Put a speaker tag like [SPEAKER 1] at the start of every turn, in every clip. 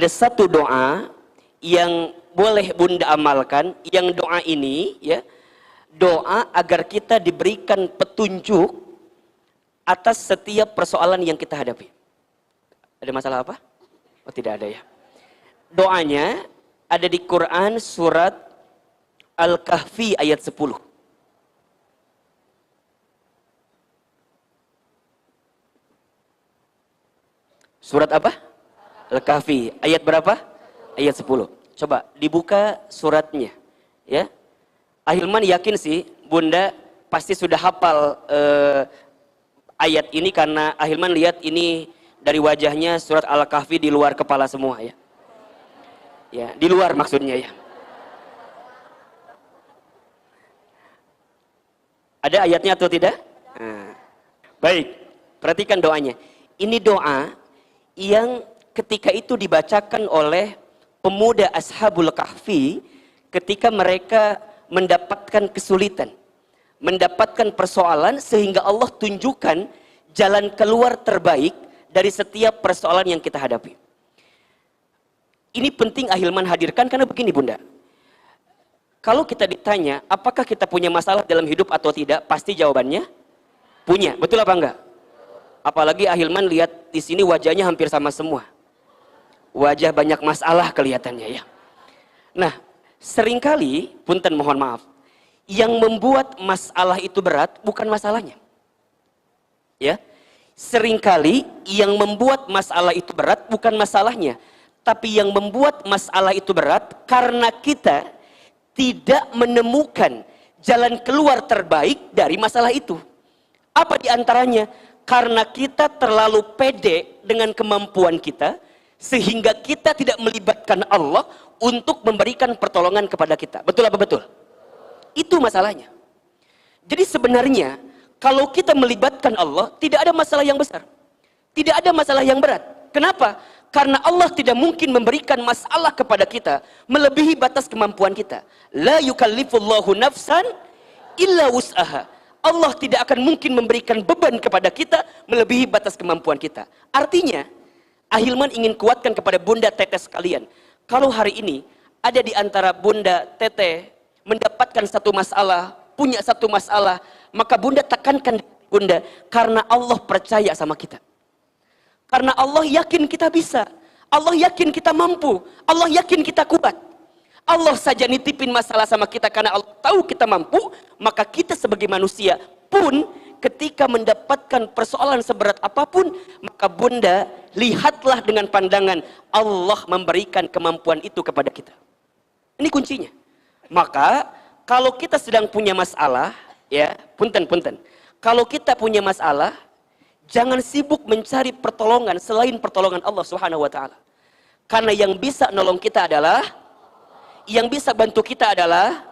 [SPEAKER 1] ada satu doa yang boleh Bunda amalkan, yang doa ini ya, doa agar kita diberikan petunjuk atas setiap persoalan yang kita hadapi. Ada masalah apa? Oh, tidak ada ya. Doanya ada di Quran surat Al-Kahfi ayat 10. Surat apa? Al-Kahfi ayat berapa? Ayat 10. Coba dibuka suratnya ya. Ahilman yakin sih Bunda pasti sudah hafal ayat ini, karena Ahilman lihat ini dari wajahnya surat Al-Kahfi di luar kepala semua ya. Ya, di luar maksudnya ya. Ada ayatnya atau tidak? Nah, baik, perhatikan doanya. Ini doa yang ketika itu dibacakan oleh pemuda Ashabul Kahfi ketika mereka mendapatkan kesulitan, mendapatkan persoalan, sehingga Allah tunjukkan jalan keluar terbaik dari setiap persoalan yang kita hadapi. Ini penting Ahilman hadirkan karena begini Bunda. Kalau kita ditanya apakah kita punya masalah dalam hidup atau tidak, pasti jawabannya punya. Betul apa enggak? Apalagi Ahilman lihat di sini wajahnya hampir sama semua. Wajah banyak masalah kelihatannya ya. Nah, seringkali, punten mohon maaf, yang membuat masalah itu berat bukan masalahnya. Ya. Seringkali yang membuat masalah itu berat bukan masalahnya, tapi yang membuat masalah itu berat karena kita tidak menemukan jalan keluar terbaik dari masalah itu. Apa di antaranya? Karena kita terlalu pede dengan kemampuan kita, sehingga kita tidak melibatkan Allah untuk memberikan pertolongan kepada kita. Betul apa betul? Itu masalahnya. Jadi sebenarnya kalau kita melibatkan Allah, tidak ada masalah yang besar, tidak ada masalah yang berat. Kenapa? Karena Allah tidak mungkin memberikan masalah kepada kita melebihi batas kemampuan kita. La yukallifullahu nafsan illa wus'aha. Allah tidak akan mungkin memberikan beban kepada kita melebihi batas kemampuan kita. Artinya, Ahilman ingin kuatkan kepada Bunda Teteh sekalian, kalau hari ini ada di antara Bunda Teteh mendapatkan satu masalah, punya satu masalah, maka Bunda tekankan Bunda, karena Allah percaya sama kita. Karena Allah yakin kita bisa, Allah yakin kita mampu, Allah yakin kita kuat. Allah saja nitipin masalah sama kita karena Allah tahu kita mampu, maka kita sebagai manusia pun ketika mendapatkan persoalan seberat apapun, maka Bunda lihatlah dengan pandangan Allah memberikan kemampuan itu kepada kita. Ini kuncinya. Maka kalau kita sedang punya masalah, ya, punten. Kalau kita punya masalah, jangan sibuk mencari pertolongan selain pertolongan Allah Subhanahu wa taala. Karena yang bisa nolong kita adalah, yang bisa bantu kita adalah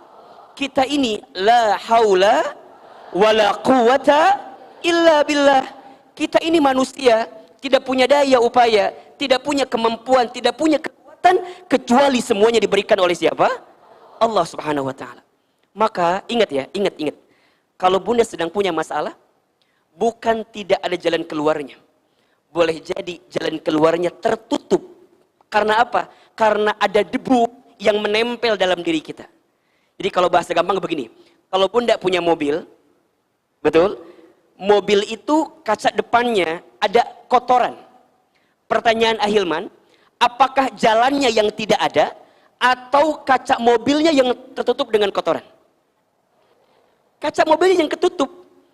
[SPEAKER 1] kita ini. La haula wala quwata illa billah. Kita ini manusia, tidak punya daya upaya, tidak punya kemampuan, tidak punya kekuatan, kecuali semuanya diberikan oleh siapa? Allah Subhanahu wa taala. Maka ingat ya, ingat. Kalau Bunda sedang punya masalah, bukan tidak ada jalan keluarnya. Boleh jadi jalan keluarnya tertutup. Karena apa? Karena ada debu yang menempel dalam diri kita. Jadi kalau bahasa gampang begini, kalau Bunda punya mobil, betul? Mobil itu kaca depannya ada kotoran. Pertanyaan Ahilman, apakah jalannya yang tidak ada atau kaca mobilnya yang tertutup dengan kotoran? Kaca mobilnya yang ketutup,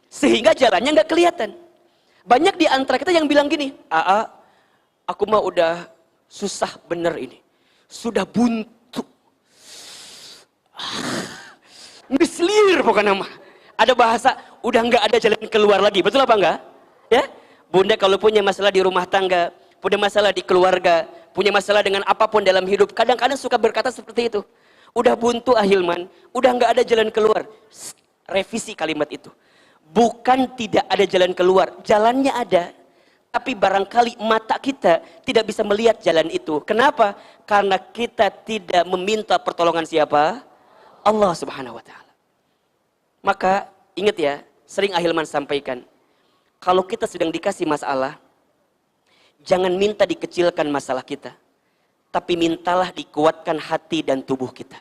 [SPEAKER 1] sehingga jalannya nggak kelihatan. Banyak di antara kita yang bilang gini, aku mah udah susah bener ini, sudah buntu, ngeselir pokoknya mah. Ada bahasa, udah nggak ada jalan keluar lagi. Betul apa enggak? Ya, Bunda kalau punya masalah di rumah tangga, punya masalah di keluarga, punya masalah dengan apapun dalam hidup, kadang-kadang suka berkata seperti itu. Udah buntu Ahilman, udah nggak ada jalan keluar. Revisi kalimat itu. Bukan tidak ada jalan keluar, jalannya ada. Tapi barangkali mata kita tidak bisa melihat jalan itu. Kenapa? Karena kita tidak meminta pertolongan siapa? Allah Subhanahu wa taala. Maka ingat ya, sering Ahilman sampaikan, kalau kita sedang dikasih masalah, jangan minta dikecilkan masalah kita, tapi mintalah dikuatkan hati dan tubuh kita.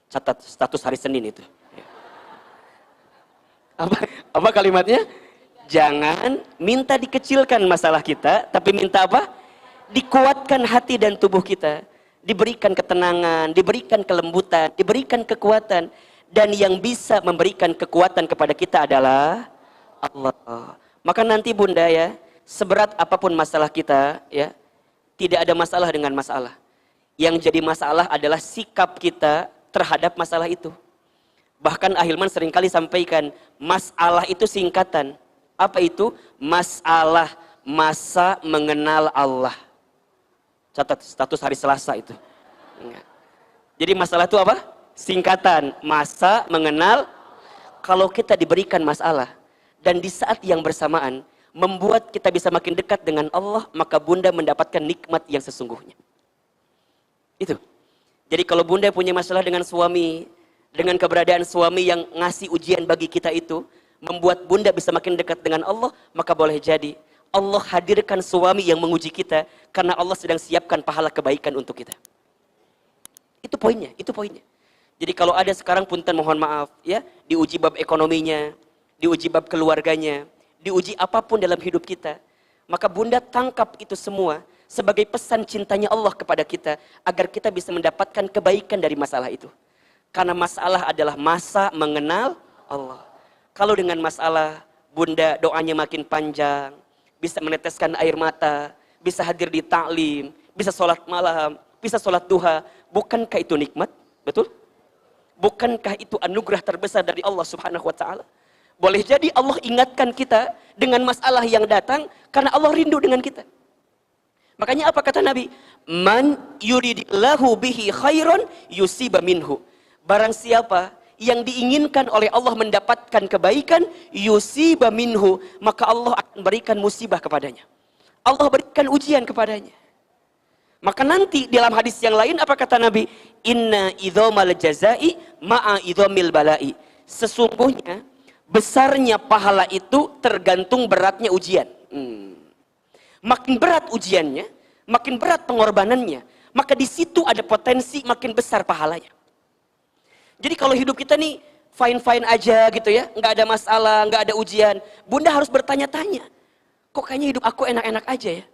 [SPEAKER 1] Catat status hari Senin itu. Apa kalimatnya? Jangan minta dikecilkan masalah kita, tapi minta apa? Dikuatkan hati dan tubuh kita. Diberikan ketenangan, diberikan kelembutan, diberikan kekuatan. Dan yang bisa memberikan kekuatan kepada kita adalah Allah. Maka nanti Bunda ya, seberat apapun masalah kita ya, tidak ada masalah dengan masalah. Yang jadi masalah adalah sikap kita terhadap masalah itu. Bahkan Ahilman seringkali sampaikan, masalah itu singkatan. Apa itu? Masalah, masa mengenal Allah. Catat status hari Selasa itu. Jadi masalah itu apa? Singkatan, masa mengenal. Kalau kita diberikan masalah, dan di saat yang bersamaan, membuat kita bisa makin dekat dengan Allah, maka Bunda mendapatkan nikmat yang sesungguhnya. Itu. Jadi kalau Bunda punya masalah dengan suami, dengan keberadaan suami yang ngasih ujian bagi kita itu, membuat Bunda bisa makin dekat dengan Allah, maka boleh jadi Allah hadirkan suami yang menguji kita, karena Allah sedang siapkan pahala kebaikan untuk kita. Itu poinnya, itu poinnya. Jadi kalau ada sekarang punten mohon maaf, ya, diuji bab ekonominya, diuji bab keluarganya, diuji apapun dalam hidup kita, maka Bunda tangkap itu semua sebagai pesan cintanya Allah kepada kita, agar kita bisa mendapatkan kebaikan dari masalah itu. Karena masalah adalah masa mengenal Allah. Kalau dengan masalah, Bunda doanya makin panjang, bisa meneteskan air mata, bisa hadir di taklim, bisa sholat malam, bisa sholat duha. Bukankah itu nikmat? Betul? Bukankah itu anugerah terbesar dari Allah Subhanahu wa Ta'ala? Boleh jadi Allah ingatkan kita dengan masalah yang datang karena Allah rindu dengan kita. Makanya apa kata Nabi? Man yuridillahu bihi khairan yusiba minhu. Barang siapa yang diinginkan oleh Allah mendapatkan kebaikan, yusiba minhu, maka Allah akan berikan musibah kepadanya. Allah berikan ujian kepadanya. Maka nanti dalam hadis yang lain apa kata Nabi? Inna idhomal jazai ma'a idhomil balai. Sesungguhnya besarnya pahala itu tergantung beratnya ujian. Makin berat ujiannya, makin berat pengorbanannya, maka di situ ada potensi makin besar pahalanya. Jadi kalau hidup kita nih fine-fine aja gitu ya, nggak ada masalah, nggak ada ujian, Bunda harus bertanya-tanya, kok kayaknya hidup aku enak-enak aja ya?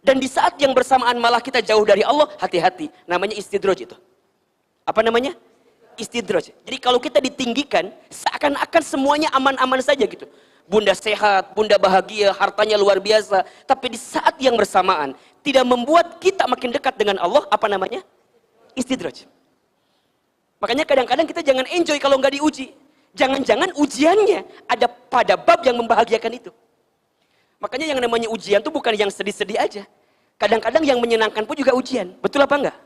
[SPEAKER 1] Dan di saat yang bersamaan malah kita jauh dari Allah, hati-hati, namanya istidraj itu. Apa namanya? Istidraj. Jadi kalau kita ditinggikan, seakan-akan semuanya aman-aman saja gitu. Bunda sehat, Bunda bahagia, hartanya luar biasa, tapi di saat yang bersamaan tidak membuat kita makin dekat dengan Allah, apa namanya? Istidraj. Makanya kadang-kadang kita jangan enjoy kalau nggak diuji. Jangan-jangan ujiannya ada pada bab yang membahagiakan itu. Makanya yang namanya ujian itu bukan yang sedih-sedih aja. Kadang-kadang yang menyenangkan pun juga ujian. Betul apa enggak?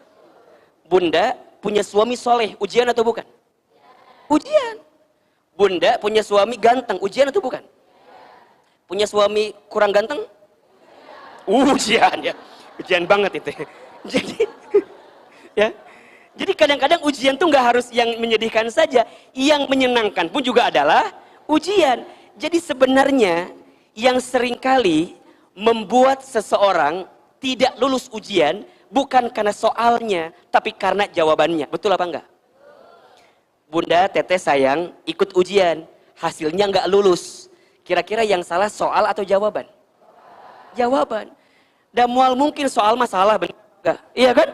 [SPEAKER 1] Bunda punya suami soleh, ujian atau bukan? Ujian. Bunda punya suami ganteng, ujian atau bukan? Punya suami kurang ganteng? Ujian ya. Ujian banget itu. Jadi ya. Jadi kadang-kadang ujian tuh nggak harus yang menyedihkan saja, yang menyenangkan pun juga adalah ujian. Jadi sebenarnya yang seringkali membuat seseorang tidak lulus ujian bukan karena soalnya, tapi karena jawabannya. Betul apa enggak? Bunda, Teteh sayang ikut ujian, hasilnya nggak lulus. Kira-kira yang salah soal atau jawaban? Jawaban. Dan mual mungkin soal masalah, benar enggak? Iya kan?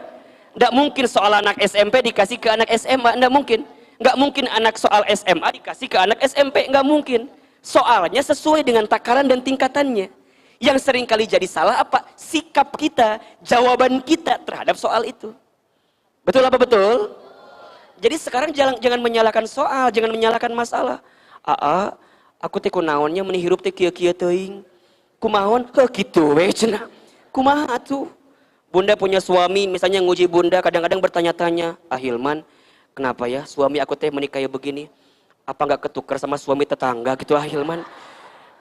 [SPEAKER 1] Nggak mungkin soal anak SMP dikasih ke anak SMA, nggak mungkin. Nggak mungkin anak soal SMA dikasih ke anak SMP, nggak mungkin. Soalnya sesuai dengan takaran dan tingkatannya. Yang sering kali jadi salah apa? Sikap kita, jawaban kita terhadap soal itu. Betul apa betul? Jadi sekarang jangan menyalahkan soal, jangan menyalahkan masalah. Aku teh kunaonnya menihirup teh kieu-kieu teuing. Kumaon? Gitu we cenah. Kumaha atuh? Bunda punya suami, misalnya nguji Bunda, kadang-kadang bertanya-tanya, Hilman, kenapa ya suami aku teh menikah begini? Apa nggak ketukar sama suami tetangga gitu Hilman?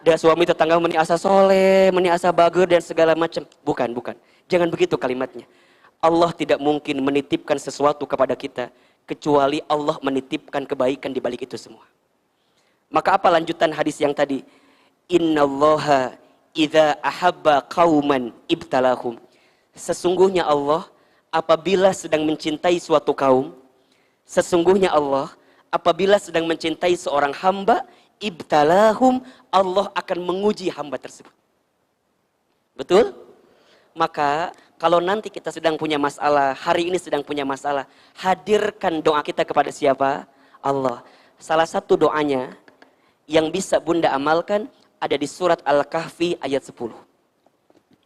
[SPEAKER 1] Dan suami tetangga meni asa soleh, meni asa bager dan segala macam. Bukan. Jangan begitu kalimatnya. Allah tidak mungkin menitipkan sesuatu kepada kita, kecuali Allah menitipkan kebaikan di balik itu semua. Maka apa lanjutan hadis yang tadi? Innallaha idza ahabba qauman ibtalahum. Sesungguhnya Allah apabila sedang mencintai suatu kaum, sesungguhnya Allah apabila sedang mencintai seorang hamba, ibtalahum, Allah akan menguji hamba tersebut. Betul? Maka kalau nanti kita sedang punya masalah, hari ini sedang punya masalah, hadirkan doa kita kepada siapa? Allah. Salah satu doanya yang bisa Bunda amalkan ada di surat Al-Kahfi ayat 10.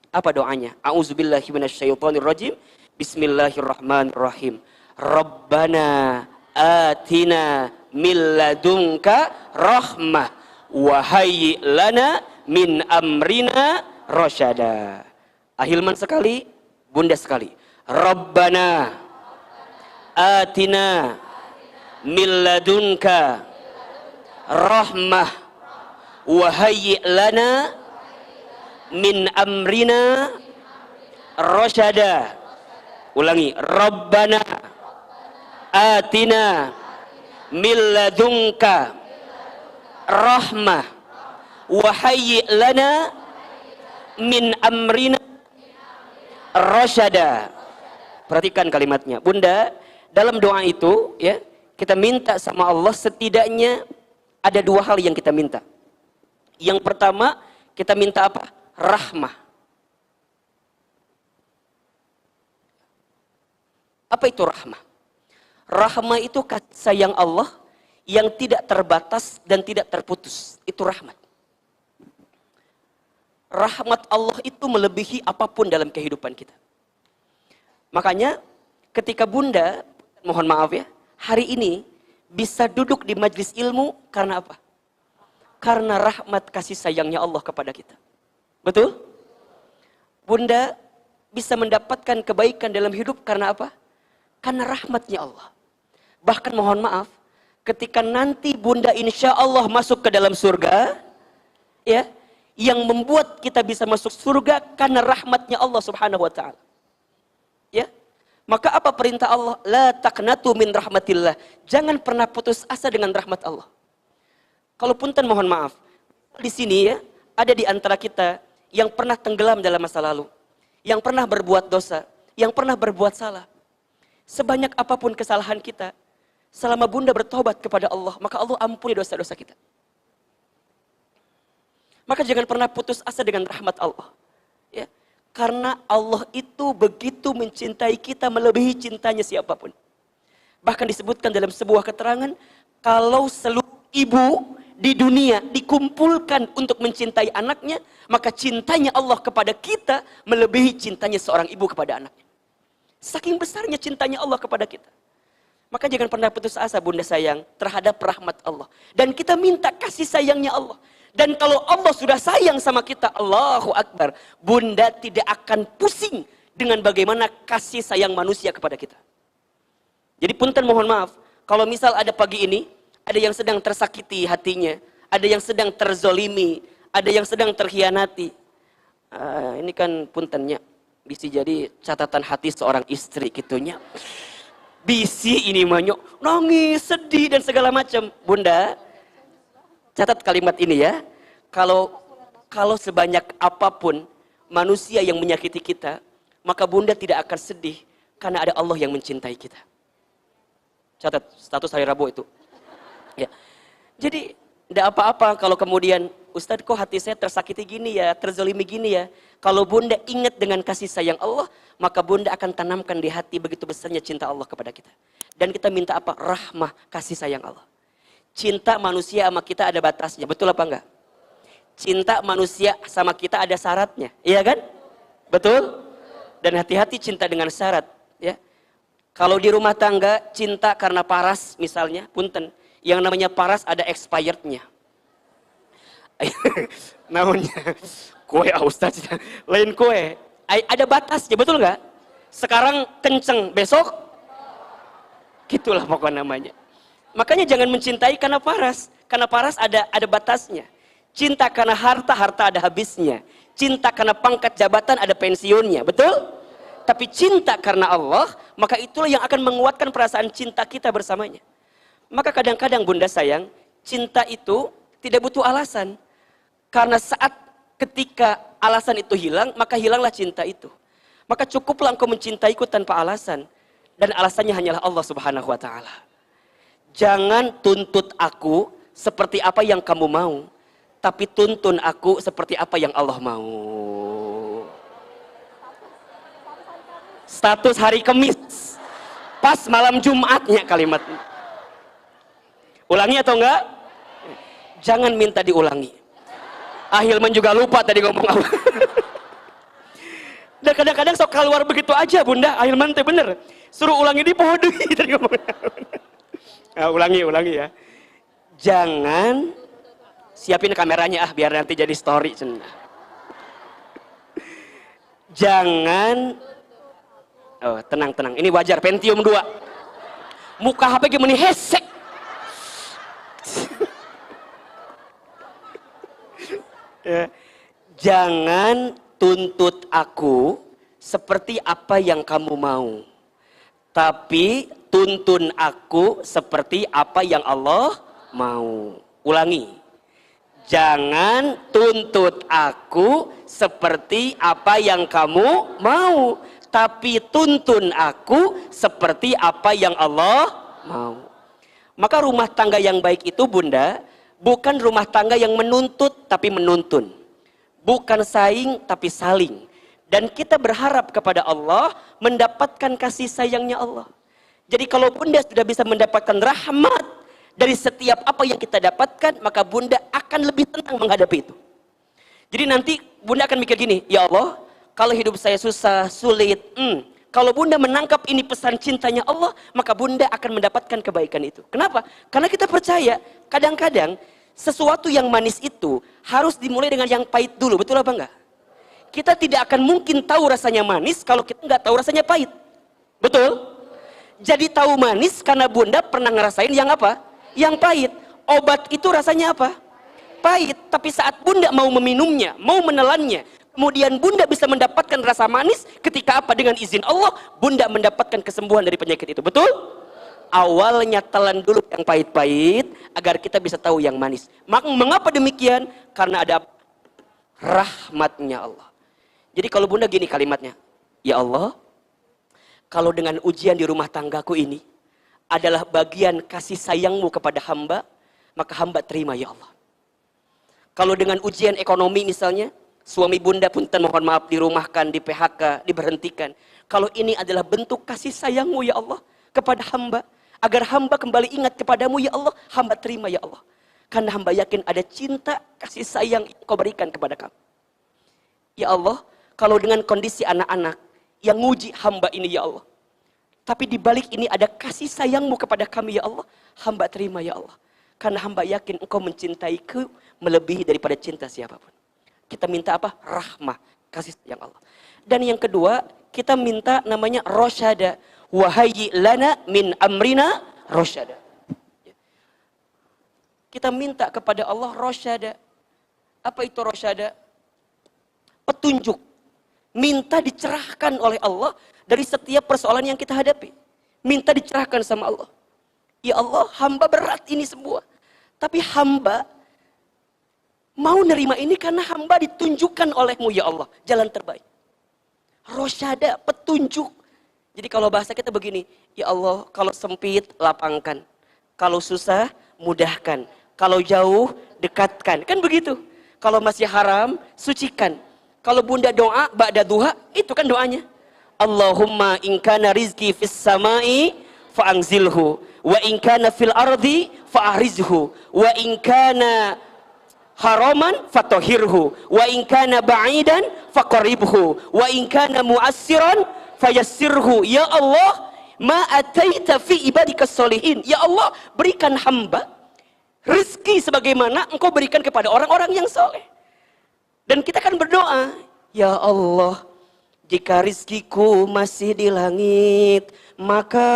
[SPEAKER 1] Apa doanya? A'udzubillahi minasyaitonirrajim. Bismillahirrahmanirrahim. Rabbana atina min ladunka rahmah wa hayyi lana min amrina rasyada. Ahilman sekali, Bunda sekali. Rabbana atina min ladunka rahmah wa hayyi lana min amrina rasyada. Ulangi. Rabbana atina min ladunka rahmah wa hayyi lana min amrina rasyada. Perhatikan kalimatnya. Bunda, dalam doa itu ya, kita minta sama Allah setidaknya ada dua hal yang kita minta. Yang pertama, kita minta apa? Rahmah. Apa itu rahmah? Rahmah itu kasih sayang Allah yang tidak terbatas dan tidak terputus. Itu rahmat. Rahmat Allah itu melebihi apapun dalam kehidupan kita. Makanya ketika Bunda, mohon maaf ya, hari ini bisa duduk di majelis ilmu karena apa? Karena rahmat kasih sayangnya Allah kepada kita. Betul? Bunda bisa mendapatkan kebaikan dalam hidup karena apa? Karena rahmatnya Allah. Bahkan mohon maaf, ketika nanti Bunda insya Allah masuk ke dalam surga, ya, yang membuat kita bisa masuk surga karena rahmatnya Allah subhanahu wa ta'ala. Ya, maka apa perintah Allah? La taqnatu min rahmatillah. Jangan pernah putus asa dengan rahmat Allah. Kalau punten mohon maaf, di sini ya, ada di antara kita yang pernah tenggelam dalam masa lalu, yang pernah berbuat dosa, yang pernah berbuat salah. Sebanyak apapun kesalahan kita, selama Bunda bertobat kepada Allah, maka Allah ampuni dosa-dosa kita. Maka jangan pernah putus asa dengan rahmat Allah. Ya, karena Allah itu begitu mencintai kita melebihi cintanya siapapun. Bahkan disebutkan dalam sebuah keterangan, kalau seluruh ibu di dunia dikumpulkan untuk mencintai anaknya, maka cintanya Allah kepada kita melebihi cintanya seorang ibu kepada anaknya. Saking besarnya cintanya Allah kepada kita. Maka jangan pernah putus asa Bunda sayang terhadap rahmat Allah. Dan kita minta kasih sayangnya Allah. Dan kalau Allah sudah sayang sama kita, Allahu Akbar, Bunda tidak akan pusing dengan bagaimana kasih sayang manusia kepada kita. Jadi punten mohon maaf, kalau misal ada pagi ini, ada yang sedang tersakiti hatinya, ada yang sedang terzolimi, ada yang sedang terhianati. Ini kan puntennya, bisa jadi catatan hati seorang istri gitunya. Bisi ini manyok, nangis, sedih dan segala macam. Bunda, catat kalimat ini ya. Kalau sebanyak apapun manusia yang menyakiti kita, maka Bunda tidak akan sedih karena ada Allah yang mencintai kita. Catat status hari Rabu itu. Ya. Jadi tidak apa-apa kalau kemudian Ustadz kok hati saya tersakiti gini ya, terzalimi gini ya. Kalau Bunda ingat dengan kasih sayang Allah, maka Bunda akan tanamkan di hati begitu besarnya cinta Allah kepada kita. Dan kita minta apa? Rahmah, kasih sayang Allah. Cinta manusia sama kita ada batasnya, betul apa enggak? Cinta manusia sama kita ada syaratnya, iya kan? Betul? Dan hati-hati cinta dengan syarat, ya. Kalau di rumah tangga cinta karena paras misalnya, punten, yang namanya paras ada expirednya. Namanya kue Ustaz, lain kue. Ada batasnya, betul nggak? Sekarang kenceng, besok gitulah pokoknya namanya. Makanya jangan mencintai karena paras ada batasnya. Cinta karena harta ada habisnya. Cinta karena pangkat jabatan ada pensiunnya, betul? Tapi cinta karena Allah, maka itulah yang akan menguatkan perasaan cinta kita bersamanya. Maka kadang-kadang Bunda sayang, cinta itu tidak butuh alasan. Karena saat ketika alasan itu hilang, maka hilanglah cinta itu. Maka cukuplah engkau mencintaiku tanpa alasan. Dan alasannya hanyalah Allah subhanahu wa ta'ala. Jangan tuntut aku seperti apa yang kamu mau, tapi tuntun aku seperti apa yang Allah mau. Status hari Kamis, pas malam Jumatnya kalimat. Ulangi atau enggak? Jangan minta diulangi. Ahilman juga lupa tadi ngomong apa. Dan kadang-kadang sok keluar begitu aja bunda. Ahilman teh bener. Suruh ulangi di pohon tadi ngomong. Nah, ulangi ya. Jangan, siapin kameranya biar nanti jadi story. Jangan, oh tenang. Ini wajar, Pentium 2. Muka HP gimana hesek. Ya. Jangan tuntut aku seperti apa yang kamu mau, tapi tuntun aku seperti apa yang Allah mau. Ulangi. Jangan tuntut aku seperti apa yang kamu mau, tapi tuntun aku seperti apa yang Allah mau. Maka rumah tangga yang baik itu bunda, bukan rumah tangga yang menuntut tapi menuntun. Bukan saing tapi saling. Dan kita berharap kepada Allah mendapatkan kasih sayangnya Allah. Jadi kalau bunda sudah bisa mendapatkan rahmat dari setiap apa yang kita dapatkan, maka bunda akan lebih tenang menghadapi itu. Jadi nanti bunda akan mikir gini, ya Allah, kalau hidup saya susah, sulit, kalau bunda menangkap ini pesan cintanya Allah, maka bunda akan mendapatkan kebaikan itu. Kenapa? Karena kita percaya, kadang-kadang sesuatu yang manis itu harus dimulai dengan yang pahit dulu, betul apa enggak? Kita tidak akan mungkin tahu rasanya manis kalau kita nggak tahu rasanya pahit. Betul? Jadi tahu manis karena bunda pernah ngerasain yang apa? Yang pahit. Obat itu rasanya apa? Pahit. Tapi saat bunda mau meminumnya, mau menelannya, kemudian bunda bisa mendapatkan rasa manis, ketika apa? Dengan izin Allah, bunda mendapatkan kesembuhan dari penyakit itu. Betul? Awalnya telan dulu yang pahit-pahit agar kita bisa tahu yang manis. Mengapa demikian? Karena ada rahmatnya Allah. Jadi kalau bunda gini kalimatnya, ya Allah, kalau dengan ujian di rumah tanggaku ini adalah bagian kasih sayangmu kepada hamba, maka hamba terima ya Allah. Kalau dengan ujian ekonomi misalnya, suami bunda punten mohon maaf dirumahkan, di PHK, diberhentikan. Kalau ini adalah bentuk kasih sayangmu ya Allah kepada hamba, agar hamba kembali ingat kepadamu ya Allah, hamba terima ya Allah. Karena hamba yakin ada cinta, kasih sayang yang kau berikan kepada kami. Ya Allah, kalau dengan kondisi anak-anak yang nguji hamba ini ya Allah, tapi di balik ini ada kasih sayangmu kepada kami ya Allah, hamba terima ya Allah. Karena hamba yakin engkau mencintaiku melebihi daripada cinta siapapun. Kita minta apa? Rahmah, kasih sayang Allah. Dan yang kedua, kita minta namanya rosyada. Wahayyi lana min amrina rosyada. Kita minta kepada Allah rosyada. Apa itu rosyada? Petunjuk. Minta dicerahkan oleh Allah dari setiap persoalan yang kita hadapi. Minta dicerahkan sama Allah. Ya Allah, hamba berat ini semua. Tapi hamba mau nerima ini karena hamba ditunjukkan olehmu ya Allah. Jalan terbaik. Rosyada, petunjuk. Jadi kalau bahasa kita begini, ya Allah, kalau sempit lapangkan, kalau susah mudahkan, kalau jauh dekatkan, kan begitu. Kalau masih haram sucikan. Kalau bunda doa ba'da duha, itu kan doanya. Allahumma in kana rizki fis samai fa'anzilhu, wa in kana fil ardi fa'ahrizhu, wa in kana haraman fatahhirhu, wa in kana ba'idan faqaribhu, wa in kana mu'assiran fayassirhu. Ya Allah, ma ataita fi ibadikas solihin. Ya Allah, berikan hamba rezeki sebagaimana engkau berikan kepada orang-orang yang soleh. Dan kita kan berdoa, ya Allah, jika rizkiku masih di langit, maka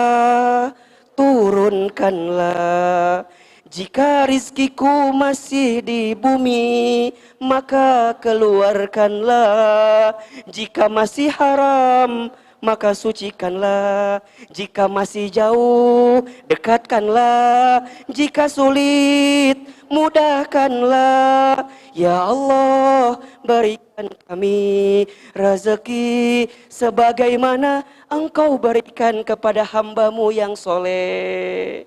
[SPEAKER 1] turunkanlah. Jika rizkiku masih di bumi, maka keluarkanlah. Jika masih haram, maka sucikanlah. Jika masih jauh, dekatkanlah. Jika sulit, mudahkanlah. Ya Allah, berikan kami rezeki sebagaimana Engkau berikan kepada hamba-Mu yang soleh.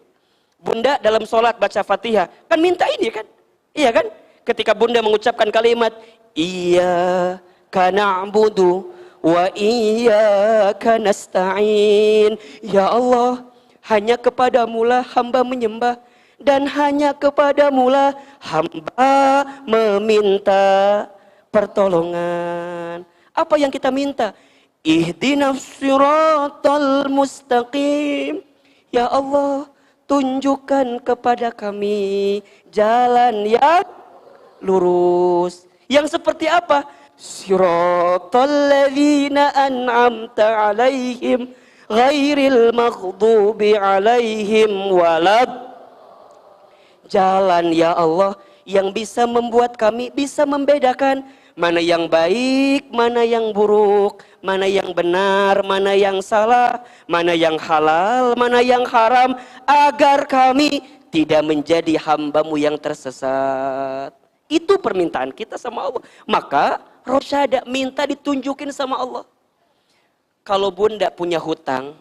[SPEAKER 1] Bunda dalam sholat baca Fatihah, kan minta ini kan? Iya kan? Ketika Bunda mengucapkan kalimat Iyyaka na'budu wa iyyaka nasta'in. Ya Allah, hanya kepadamu-lah hamba menyembah dan hanya kepadamu-lah hamba meminta pertolongan. Apa yang kita minta? Ihdinas siratal mustaqim. Ya Allah, tunjukkan kepada kami jalan yang lurus. Yang seperti apa? Siratal ladzina an'amta alaihim ghairil maghdubi alaihim walad. Jalan ya Allah yang bisa membuat kami bisa membedakan mana yang baik, mana yang buruk, mana yang benar, mana yang salah, mana yang halal, mana yang haram, agar kami tidak menjadi hamba-Mu yang tersesat. Itu permintaan kita sama Allah. Maka Rosyada minta ditunjukin sama Allah. Kalau Bunda punya hutang,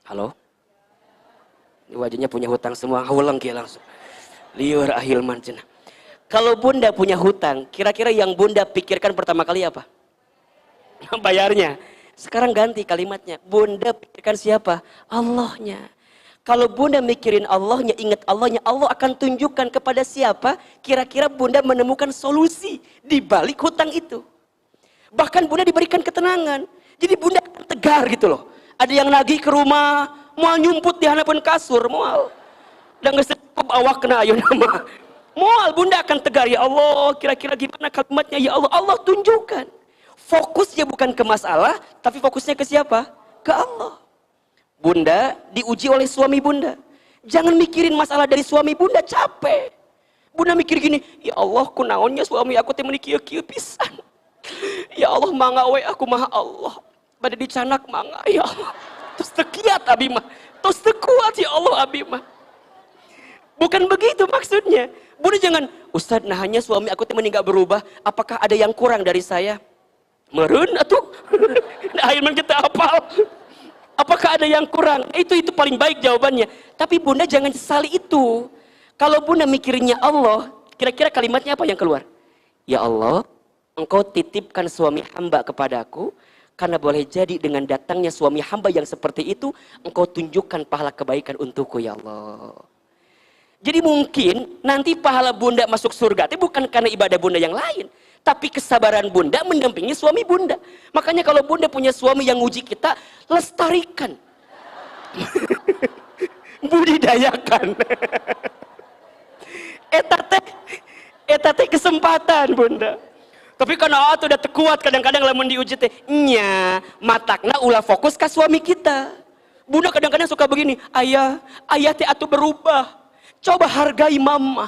[SPEAKER 1] halo? Ini wajahnya punya hutang semua, haulang kia langsung. Liur ahilman cenah. Kalau Bunda punya hutang, kira-kira yang Bunda pikirkan pertama kali apa? Bayarnya. Sekarang ganti kalimatnya. Bunda pikirkan siapa? Allahnya. Kalau Bunda mikirin Allahnya, ingat Allahnya, Allah akan tunjukkan kepada siapa, kira-kira Bunda menemukan solusi di balik hutang itu. Bahkan Bunda diberikan ketenangan. Jadi Bunda tegar gitu loh. Ada yang nagih ke rumah, mau nyumput di hadapan kasur, mual. Dan gak cukup awak kena ayo nama. Mual, Bunda akan tegar, ya Allah, kira-kira gimana kalimatnya, ya Allah. Allah tunjukkan. Fokusnya bukan ke masalah, tapi fokusnya ke siapa? Ke Allah. Bunda diuji oleh suami Bunda. Jangan mikirin masalah dari suami Bunda, capek. Bunda mikir gini, ya Allah, kunaonnya suami aku teh meuni kieu-kieu pisan. Ya Allah, mangga we aku mah Allah. Bade dicanak mangga, ya Allah. Terus tekiat abi mah. Terus tekuat ya Allah abi mah. Bukan begitu maksudnya. Bunda jangan, Ustaz, nah hanya suami aku teh meuni gak berubah, apakah ada yang kurang dari saya? Meureun atuh. Nah, akhirnya kita hafal. Apakah ada yang kurang? Itu paling baik jawabannya. Tapi Bunda jangan sesali itu. Kalau Bunda mikirnya Allah, kira-kira kalimatnya apa yang keluar? Ya Allah, Engkau titipkan suami hamba kepadaku, karena boleh jadi dengan datangnya suami hamba yang seperti itu, Engkau tunjukkan pahala kebaikan untukku ya Allah. Jadi mungkin nanti pahala Bunda masuk surga itu bukan karena ibadah Bunda yang lain, tapi kesabaran Bunda mendampingi suami Bunda. Makanya kalau Bunda punya suami yang nguji kita, lestarikan. Budidayakan. Eta teh kesempatan Bunda. Tapi karena itu udah kuat, kadang-kadang lamun diuji teh nya matakna ulah fokus ke suami kita. Bunda kadang-kadang suka begini, ayah teh atuh berubah. Coba hargai mama.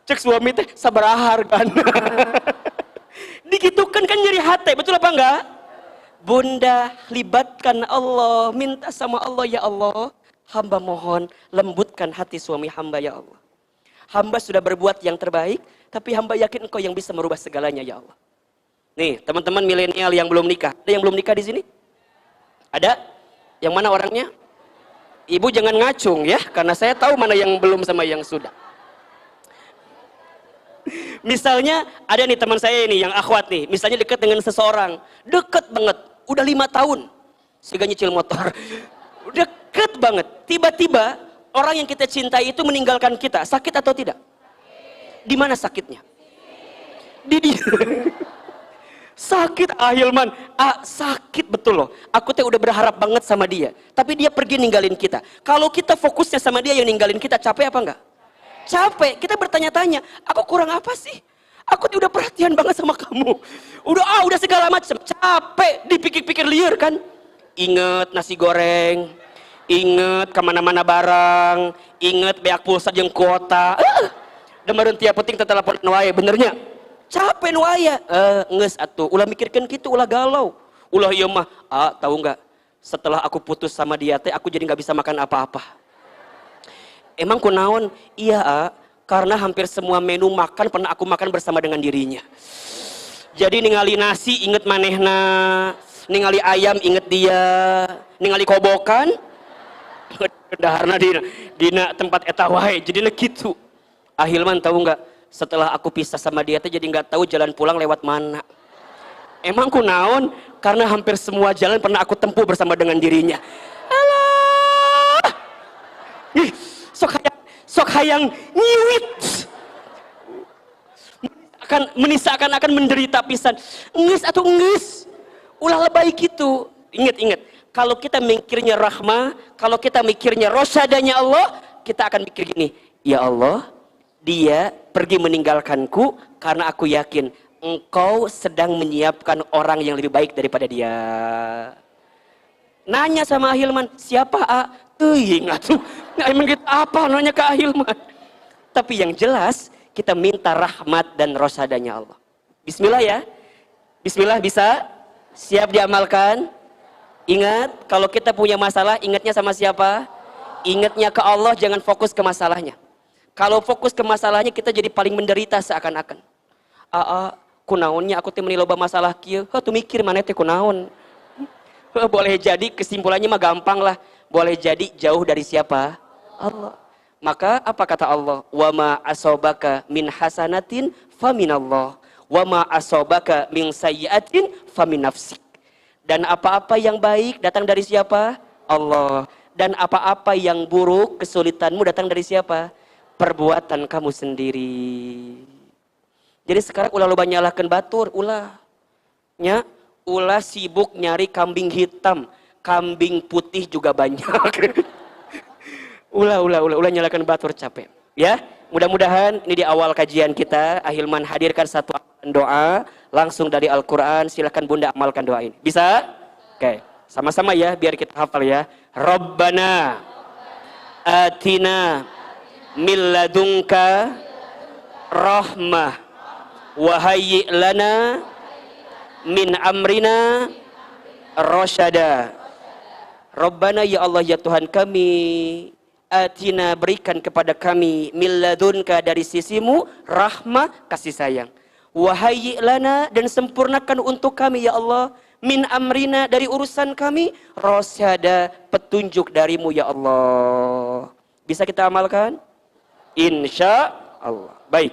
[SPEAKER 1] Cek suami teh sabaraha hargana. Digitukan kan nyeri hati, betul apa enggak? Bunda libatkan Allah, minta sama Allah, ya Allah, hamba mohon lembutkan hati suami hamba ya Allah. Hamba sudah berbuat yang terbaik, tapi hamba yakin Engkau yang bisa merubah segalanya ya Allah. Nih, teman-teman milenial yang belum nikah, ada yang belum nikah di sini? Ada? Yang mana orangnya? Ibu jangan ngacung ya, karena saya tahu mana yang belum sama yang sudah. Misalnya ada nih teman saya ini yang akhwat nih, misalnya dekat dengan seseorang, deket banget, udah 5 tahun, sehingga nyicil motor, deket banget. Tiba-tiba orang yang kita cintai itu meninggalkan kita, sakit atau tidak? Di mana sakitnya? Di dia. Sakit Ahilman, sakit betul loh. Aku teh udah berharap banget sama dia, tapi dia pergi ninggalin kita. Kalau kita fokusnya sama dia yang ninggalin kita, capek apa enggak? Capek. Kita bertanya-tanya, aku kurang apa sih? Aku tuh udah perhatian banget sama kamu. Udah segala macam. Capek, dipikir-pikir liar kan? Ingat nasi goreng, ingat kemana-mana barang, ingat beak pulsa jeung kuota. Demareun tiap penting teu telepon wae, benernya? Capek nu aya. Nges atuh, ulah mikirkan gitu, ulah galau. Ulah ieu mah, tahu nggak? Setelah aku putus sama dia teh, aku jadi nggak bisa makan apa-apa. Emang kunaon? Iya, karena hampir semua menu makan pernah aku makan bersama dengan dirinya. Jadi ningali nasi inget manehna, ningali ayam inget dia, ningali kobokan daharna dina tempat eta wae. Jadi gitu. Ahilman tahu nggak? Setelah aku pisah sama dia teh jadi nggak tahu jalan pulang lewat mana. Emang kunaon? Karena hampir semua jalan pernah aku tempuh bersama dengan dirinya. Alah. Ih, sok hayang nyiwit. Akan menderita pisan. Ngeus atuh ngeus. Ulah lebay gitu. Ingat. Kalau kita mikirnya rahmah, kalau kita mikirnya rosyadanya Allah, kita akan mikir gini, ya Allah, dia pergi meninggalkanku karena aku yakin engkau sedang menyiapkan orang yang lebih baik daripada dia. Nanya sama Ahilman, siapa A? Teuing atuh. Emang gitu apa nanya ke Ahilman? Tapi yang jelas kita minta rahmat dan rosyadanya Allah. Bismillah ya. Bismillah bisa? Siap diamalkan? Ingat, kalau kita punya masalah, ingatnya sama siapa? Ingatnya ke Allah, jangan fokus ke masalahnya. Kalau fokus ke masalahnya, kita jadi paling menderita seakan-akan. Kunaonnya aku teh meuni loba masalah kieu. Tuh mikir mana teh kunaon. Boleh jadi kesimpulannya mah gampang lah. Boleh jadi jauh dari siapa? Allah. Maka apa kata Allah? Wa ma asobaka min hasanatin faminallah. Wa ma asobaka min sayyiatin famin nafsik. Dan apa-apa yang baik datang dari siapa? Allah. Dan apa-apa yang buruk, kesulitanmu datang dari siapa? Perbuatan kamu sendiri. Jadi sekarang ulah loba nyalahkeun batur, ulah. Nya, ulah sibuk nyari kambing hitam, kambing putih juga banyak. ulah nyalahkeun batur capek. Ya, mudah-mudahan ini di awal kajian kita, Ahilman hadirkan satu doa langsung dari Al-Quran. Silakan Bunda amalkan doa ini. Bisa? Oke, sama-sama ya biar kita hafal ya. Rabbana atina min ladunka rahmah wa hayyi' lana min amrina rasyada. Rabbana ya Allah ya Tuhan kami, atina berikan kepada kami min ladunka dari sisimu rahmah kasih sayang. Wahai lana dan sempurnakan untuk kami ya Allah min amrina dari urusan kami rasyada petunjuk darimu ya Allah. Bisa kita amalkan? Insya Allah. Baik.